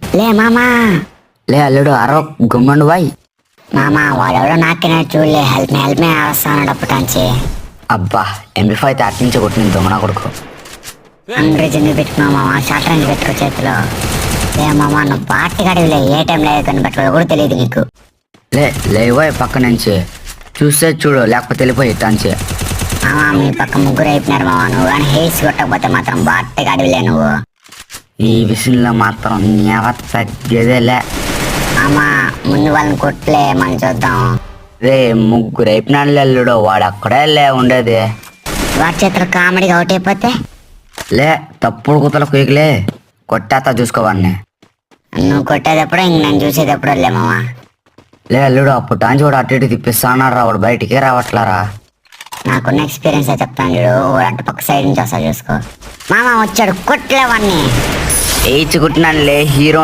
లే మామా. లే అల్లుడు అరవ గుమ్మండు బాయ్. మామా వాడెవడో నాకే చూడలే. హెల్ప్ మీ వస్తాను అప్పటాంచి. అబ్బా ఎంబీ5 తాటి నుంచి కొట్టిన దొంగన కొడుకు. అండ్రేజ్ ఎందుకు పెట్టుకున్నావు మామా? షార్ట్ పెట్టుకో చేతిలో. లే మామా నువ్వు పార్టీ కాడివిలే. ఏ టైం లేదు కనిపెట్టుకో కూడా తెలియదు నీకు. లేవోయ్ పక్క నుంచి చూస్తే చూడు, లేకపోతే వెళ్ళిపోయి ఇట్టాంచి. మామా మీ పక్క ముగ్గురు అయిపోయినారు మామా. నువ్వు కానీ హేస్ కొట్టకపోతే మాత్రం పార్టీ కాడివిలే నువ్వు. ఈ విషయంలో మాత్రం తగ్గేదేలే. మామా ముందు వాళ్ళని కొట్టలే, మనం చూద్దాం. రే ముగ్గురు అయిపోయినాడు అల్లుడు, వాడు అక్కడే లే ఉండేది. వాడి చేతులు కామెడీగా అవుట్ అయిపోతే లే తప్పుడు కుతల కుయకలే కొట్టేస్తా చూసుకోవాడిని. నువ్వు కొట్టేటప్పుడు ఇంక నేను చూసేటప్పుడు లే మామా. లే అల్లుడు అప్పుడు టాంచి వాడు అటు ఇటు తిప్పిస్తాన్నాడు రా, వాడు బయటికే రావట్లారా. నాకున్న ఎక్స్పీరియన్స్ చెప్తాను చూడు. వాడు అటు పక్క సైడ్ నుంచి వస్తా చూసుకో. మామా వచ్చాడు, కొట్టలే వాడిని. ఏచి కుట్టినానులే హీరో